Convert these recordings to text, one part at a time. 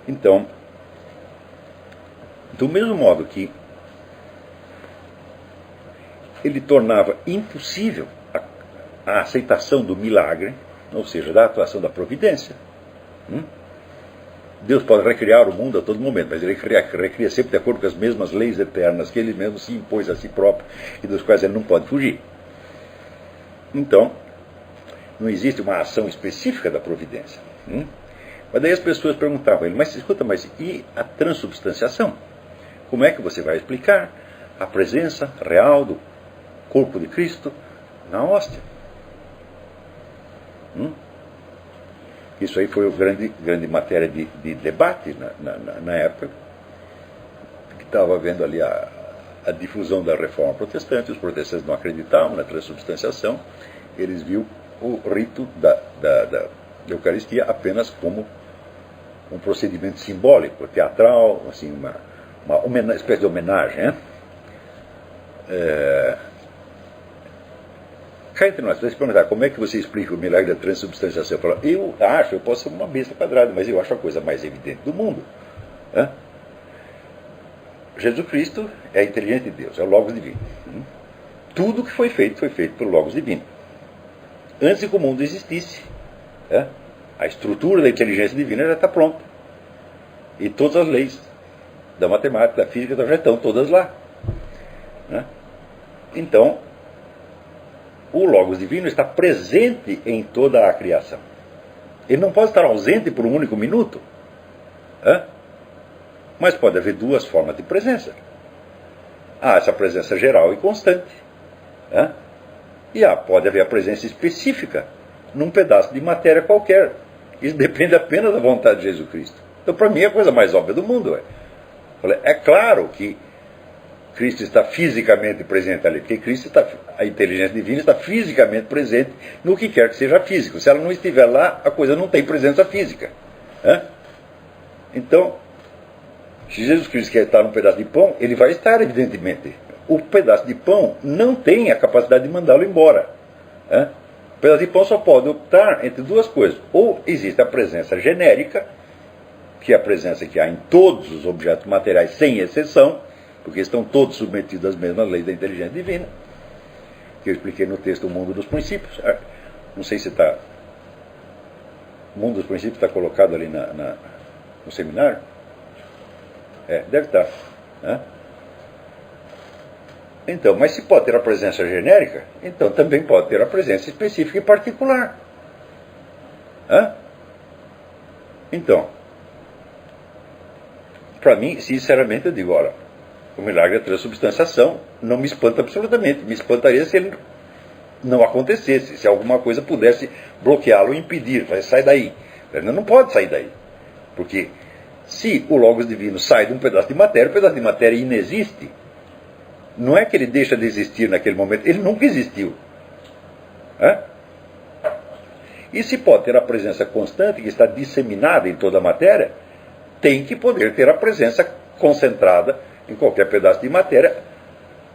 Então, do mesmo modo que ele tornava impossível a aceitação do milagre, ou seja, da atuação da providência. Deus pode recriar o mundo a todo momento, mas ele recria sempre de acordo com as mesmas leis eternas que ele mesmo se impôs a si próprio e dos quais ele não pode fugir. Então, não existe uma ação específica da providência. Mas daí as pessoas perguntavam a ele, mas escuta, mas e a transubstanciação? Como é que você vai explicar a presença real do corpo de Cristo na hóstia? Isso aí foi grande matéria de debate na época, que estava havendo ali a difusão da reforma protestante. Os protestantes não acreditavam na transubstanciação, eles viam o rito da Eucaristia apenas como um procedimento simbólico, teatral, assim, uma espécie de homenagem. Cá entre nós, se perguntar como é que você explica o milagre da transubstanciação, eu posso ser uma besta quadrada, mas eu acho a coisa mais evidente do mundo. Jesus Cristo é a inteligência de Deus, é o Logos divino. Tudo que foi feito pelo Logos divino. Antes que o mundo existisse, a estrutura da inteligência divina já está pronta. E todas as leis da matemática, da física, já estão todas lá. Então, o Logos divino está presente em toda a criação. Ele não pode estar ausente por um único minuto. Mas pode haver duas formas de presença. Há essa presença geral e constante. E pode haver a presença específica num pedaço de matéria qualquer. Isso depende apenas da vontade de Jesus Cristo. Então, para mim, é a coisa mais óbvia do mundo. É claro que Cristo está fisicamente presente ali, porque a inteligência divina está fisicamente presente no que quer que seja físico. Se ela não estiver lá, a coisa não tem presença física. Então, se Jesus Cristo quer estar num pedaço de pão, ele vai estar, evidentemente. O pedaço de pão não tem a capacidade de mandá-lo embora. O pedaço de pão só pode optar entre duas coisas. Ou existe a presença genérica, que é a presença que há em todos os objetos materiais, sem exceção, porque estão todos submetidos às mesmas leis da inteligência divina, que eu expliquei no texto O Mundo dos Princípios. Não sei se está... O Mundo dos Princípios está colocado ali no seminário? Deve estar. Então, mas se pode ter a presença genérica, então também pode ter a presença específica e particular. Então, para mim, sinceramente, eu digo, olha, o milagre da transubstanciação não me espanta absolutamente. Me espantaria se ele não acontecesse, se alguma coisa pudesse bloqueá-lo e impedir. Sai daí. Ele não pode sair daí. Porque se o Logos divino sai de um pedaço de matéria, o pedaço de matéria inexiste. Não é que ele deixa de existir naquele momento, ele nunca existiu. E se pode ter a presença constante, que está disseminada em toda a matéria, tem que poder ter a presença concentrada em qualquer pedaço de matéria,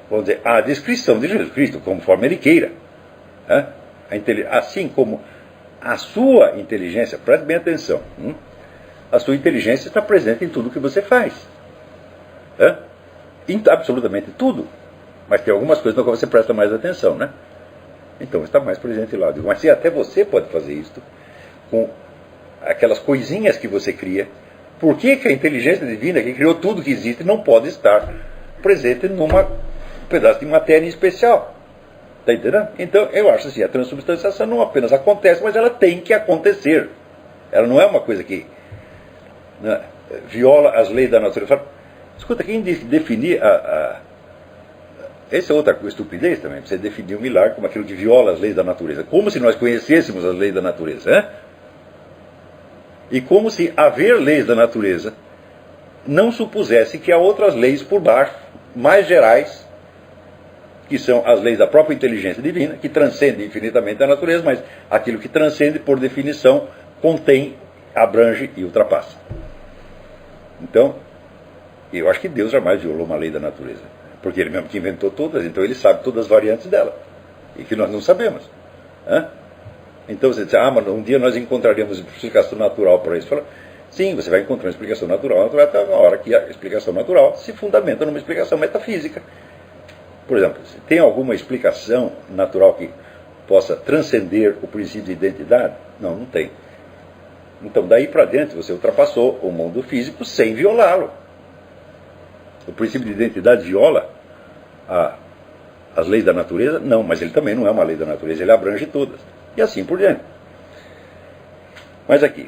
vamos dizer, a descrição de Jesus Cristo, conforme ele queira. Assim como a sua inteligência, preste bem atenção, a sua inteligência está presente em tudo que você faz. Em absolutamente tudo. Mas tem algumas coisas na qual você presta mais atenção, Então está mais presente lá. Mas se até você pode fazer isso, com aquelas coisinhas que você cria, por que a inteligência divina que criou tudo que existe não pode estar presente num pedaço de matéria em especial? Está entendendo? Então, eu acho assim, a transubstanciação não apenas acontece, mas ela tem que acontecer. Ela não é uma coisa que viola as leis da natureza. Escuta, quem definir essa é outra estupidez também, você definir o milagre como aquilo que viola as leis da natureza. Como se nós conhecêssemos as leis da natureza, E como se haver leis da natureza não supusesse que há outras leis por baixo, mais gerais, que são as leis da própria inteligência divina, que transcendem infinitamente a natureza, mas aquilo que transcende, por definição, contém, abrange e ultrapassa. Então, eu acho que Deus jamais violou uma lei da natureza, porque ele mesmo que inventou todas, então ele sabe todas as variantes dela, e que nós não sabemos. Então você diz, mas um dia nós encontraremos explicação natural para isso. Sim, você vai encontrar uma explicação natural até a hora que a explicação natural se fundamenta numa explicação metafísica. Por exemplo, se tem alguma explicação natural que possa transcender o princípio de identidade? Não, não tem. Então, daí para dentro, você ultrapassou o mundo físico sem violá-lo. O princípio de identidade viola as leis da natureza? Não, mas ele também não é uma lei da natureza, ele abrange todas. E assim por diante. Mas aqui.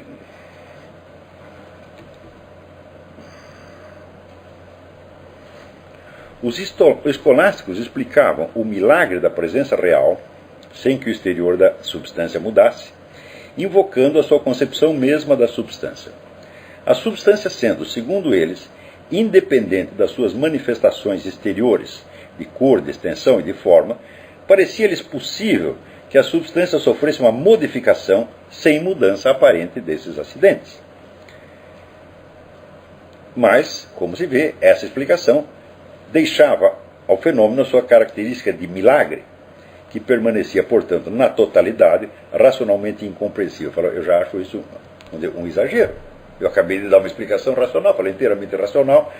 Os escolásticos explicavam o milagre da presença real, sem que o exterior da substância mudasse, invocando a sua concepção mesma da substância. A substância sendo, segundo eles, independente das suas manifestações exteriores, de cor, de extensão e de forma, parecia-lhes possível que a substância sofresse uma modificação sem mudança aparente desses acidentes. Mas, como se vê, essa explicação deixava ao fenômeno a sua característica de milagre, que permanecia, portanto, na totalidade, racionalmente incompreensível. Eu já acho isso um exagero. Eu acabei de dar uma explicação racional, falei inteiramente racional,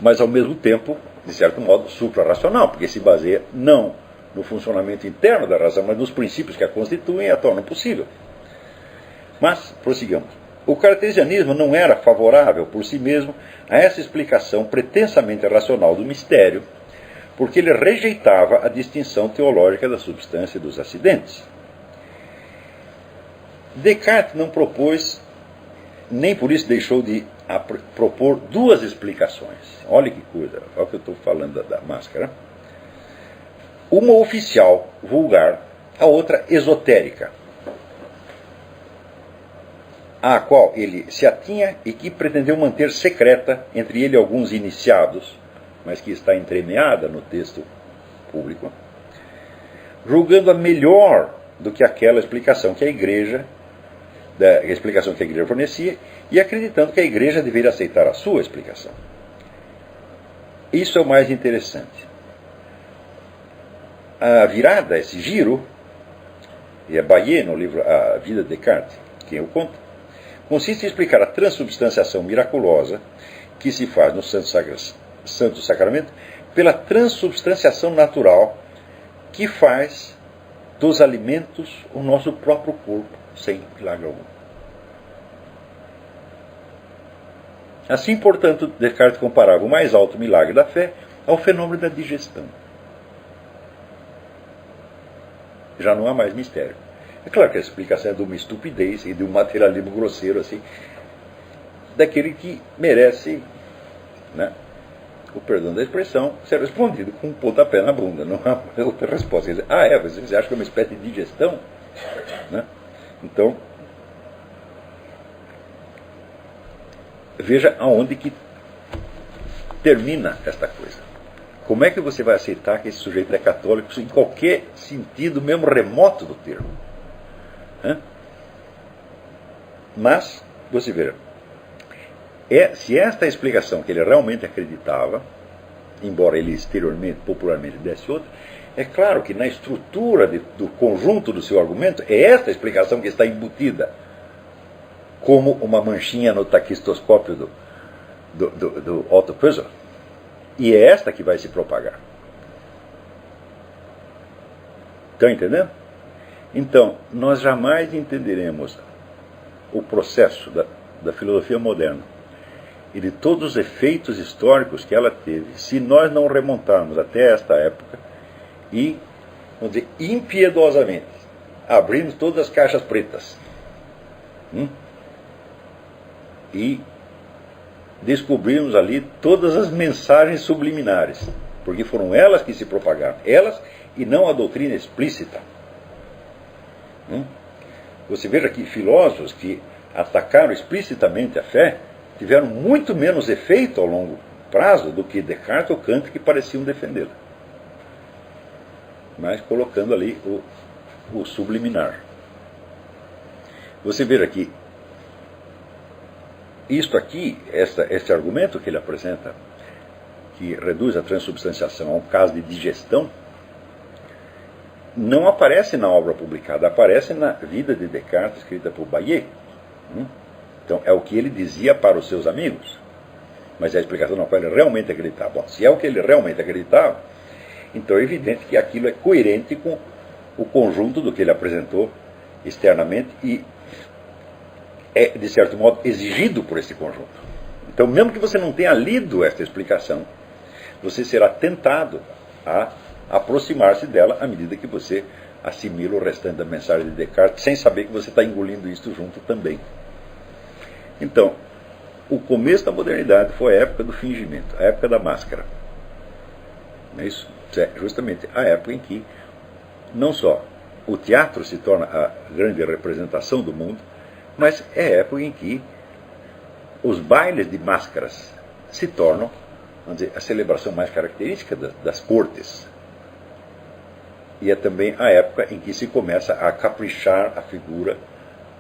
mas ao mesmo tempo, de certo modo, supra-racional, porque se baseia não no funcionamento interno da razão, mas nos princípios que a constituem e a tornam possível. Mas, prossigamos. O cartesianismo não era favorável por si mesmo a essa explicação pretensamente racional do mistério, porque ele rejeitava a distinção teológica da substância e dos acidentes. Descartes não propôs, nem por isso deixou de propor duas explicações. Olha que coisa, olha o que eu estou falando da máscara. Uma oficial, vulgar, a outra esotérica, à qual ele se atinha e que pretendeu manter secreta entre ele e alguns iniciados, mas que está entremeada no texto público, julgando-a melhor do que aquela explicação que a igreja fornecia, e acreditando que a igreja deveria aceitar a sua explicação. Isso é o mais interessante. A virada, esse giro, e é Baillet no livro A Vida de Descartes, quem eu conto, consiste em explicar a transubstanciação miraculosa que se faz no Santo Sacramento pela transubstanciação natural que faz dos alimentos o nosso próprio corpo, sem milagre algum. Assim, portanto, Descartes comparava o mais alto milagre da fé ao fenômeno da digestão. Já não há mais mistério. É claro que a explicação é de uma estupidez e de um materialismo grosseiro, assim, daquele que merece, né, o perdão da expressão, ser respondido com um pontapé na bunda. Não há outra resposta. Quer dizer, você acha que é uma espécie de digestão? Né? Então, veja aonde que termina esta coisa. Como é que você vai aceitar que esse sujeito é católico em qualquer sentido, mesmo remoto do termo? Mas, você vê, se esta é a explicação que ele realmente acreditava, embora ele exteriormente, popularmente, desse outra, é claro que na estrutura do conjunto do seu argumento, é esta a explicação que está embutida como uma manchinha no taquistoscópio do Otto Puzzle. E é esta que vai se propagar. Estão entendendo? Então, nós jamais entenderemos o processo da filosofia moderna e de todos os efeitos históricos que ela teve, se nós não remontarmos até esta época e, vamos dizer, impiedosamente abrirmos todas as caixas pretas e descobrirmos ali todas as mensagens subliminares, porque foram elas que se propagaram, elas e não a doutrina explícita. Você veja que filósofos que atacaram explicitamente a fé tiveram muito menos efeito ao longo prazo do que Descartes ou Kant, que pareciam defendê-la, mas colocando ali o subliminar. Você veja que isto aqui, este argumento que ele apresenta, que reduz a transubstanciação a um caso de digestão, não aparece na obra publicada, aparece na Vida de Descartes, escrita por Bayet. Então, é o que ele dizia para os seus amigos, mas é a explicação na qual ele realmente acreditava. Bom, se é o que ele realmente acreditava, então é evidente que aquilo é coerente com o conjunto do que ele apresentou externamente e é, de certo modo, exigido por esse conjunto. Então, mesmo que você não tenha lido esta explicação, você será tentado a aproximar-se dela à medida que você assimila o restante da mensagem de Descartes, sem saber que você está engolindo isso junto também. Então, o começo da modernidade foi a época do fingimento, a época da máscara. Não é isso? É justamente a época em que não só o teatro se torna a grande representação do mundo, mas é a época em que os bailes de máscaras se tornam, vamos dizer, a celebração mais característica das cortes. E é também a época em que se começa a caprichar a figura,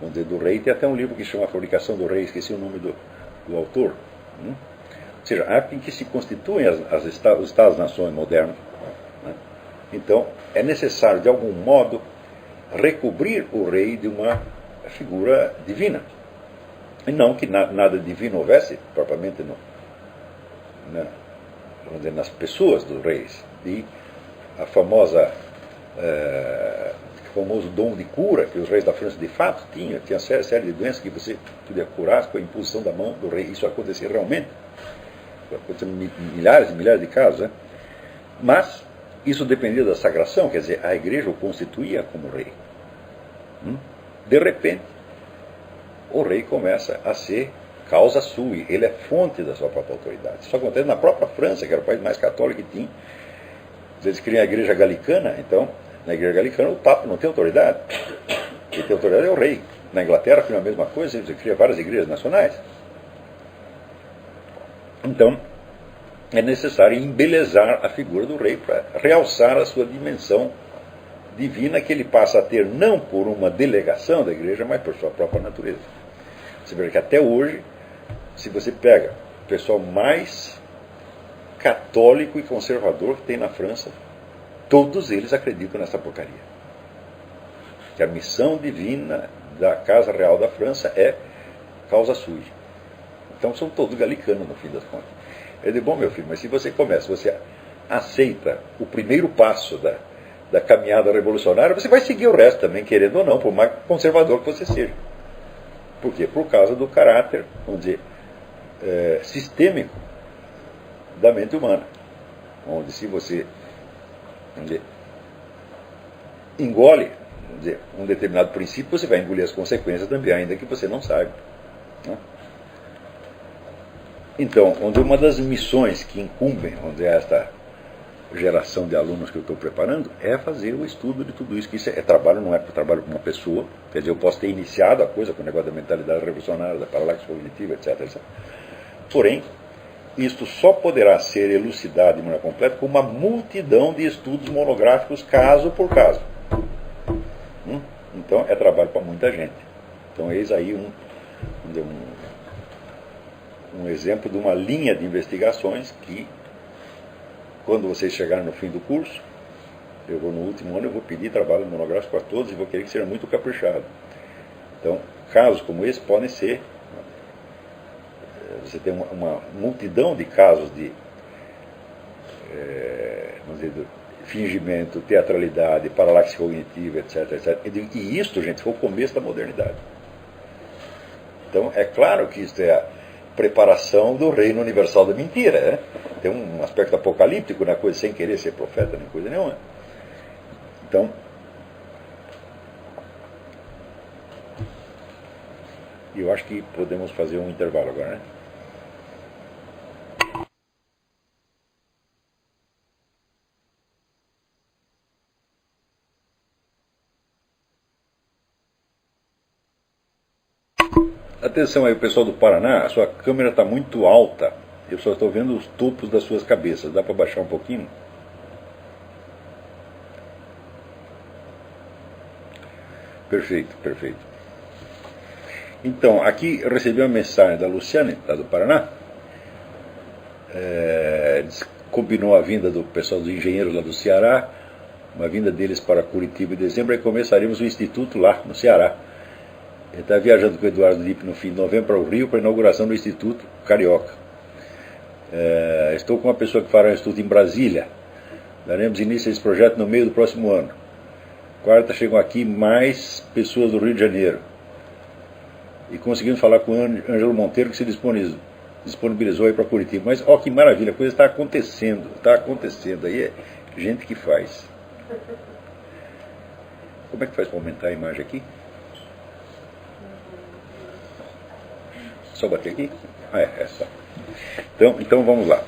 vamos dizer, do rei. Tem até um livro que chama A Fabricação do Rei, esqueci o nome do autor. Ou seja, a época em que se constituem os Estados-nações modernos. Né? Então, é necessário, de algum modo, recobrir o rei de uma figura divina. E não que nada divino houvesse, propriamente vamos dizer, nas pessoas dos reis. E a famoso dom de cura que os reis da França de fato tinham, tinha série de doenças que você podia curar com a imposição da mão do rei. Isso acontecia realmente. Aconteceu milhares e milhares de casos. Né? Mas isso dependia da sagração, quer dizer, a igreja o constituía como rei. De repente, o rei começa a ser causa sui, ele é fonte da sua própria autoridade. Isso acontece na própria França, que era o país mais católico que tinha. Eles criam a igreja galicana, então, na igreja galicana o Papa não tem autoridade. Quem tem autoridade é o rei. Na Inglaterra, foi a mesma coisa, você cria várias igrejas nacionais. Então, é necessário embelezar a figura do rei para realçar a sua dimensão divina, que ele passa a ter não por uma delegação da igreja, mas por sua própria natureza. Você vê que até hoje, se você pega o pessoal mais católico e conservador que tem na França, todos eles acreditam nessa porcaria. Que a missão divina da Casa Real da França é causa sui. Então são todos galicanos, no fim das contas. Eu digo, bom, meu filho, mas se você começa, você aceita o primeiro passo da caminhada revolucionária, você vai seguir o resto também, querendo ou não, por mais conservador que você seja. Por quê? Por causa do caráter, vamos dizer, sistêmico da mente humana. Onde se você, vamos dizer, engole, vamos dizer, um determinado princípio, você vai engolir as consequências também, ainda que você não saiba. Né? Então, onde uma das missões que incumbem, vamos dizer, esta geração de alunos que eu estou preparando, é fazer o estudo de tudo isso, que isso é trabalho, não é trabalho com uma pessoa, quer dizer, eu posso ter iniciado a coisa com o negócio da mentalidade revolucionária, da paralaxe cognitiva, etc, etc. Porém, isto só poderá ser elucidado de maneira completa com uma multidão de estudos monográficos, caso por caso. Então, é trabalho para muita gente. Então, eis aí um exemplo de uma linha de investigações que, quando vocês chegarem no fim do curso, eu vou no último ano, eu vou pedir trabalho monográfico a todos e vou querer que seja muito caprichado. Então, casos como esse podem ser, você tem uma multidão de casos de vamos dizer, fingimento, teatralidade, paralaxe cognitiva, etc, etc. E isto, gente, foi o começo da modernidade. Então, é claro que isto é a preparação do reino universal da mentira. Né? Tem um aspecto apocalíptico na coisa, sem querer ser profeta nem coisa nenhuma. Então, eu acho que podemos fazer um intervalo agora, né? Atenção aí, o pessoal do Paraná, a sua câmera está muito alta. Eu só estou vendo os topos das suas cabeças. Dá para baixar um pouquinho? Perfeito, perfeito. Então, aqui eu recebi uma mensagem da Luciane, lá do Paraná. Combinou a vinda do pessoal dos engenheiros lá do Ceará uma vinda deles para Curitiba em dezembro, aí começaremos o Instituto lá, no Ceará. Ele está viajando com o Eduardo Lippe no fim de novembro para o Rio, para a inauguração do Instituto Carioca. Estou com uma pessoa que fará um instituto em Brasília. Daremos início a esse projeto no meio do próximo ano. Quarta, chegam aqui mais pessoas do Rio de Janeiro. E conseguimos falar com o Ângelo Monteiro, que se disponibilizou aí para Curitiba. Mas, ó, que maravilha, a coisa está acontecendo. Está acontecendo. Aí é gente que faz. Como é que faz para aumentar a imagem aqui? Só bater aqui? É só. Então vamos lá.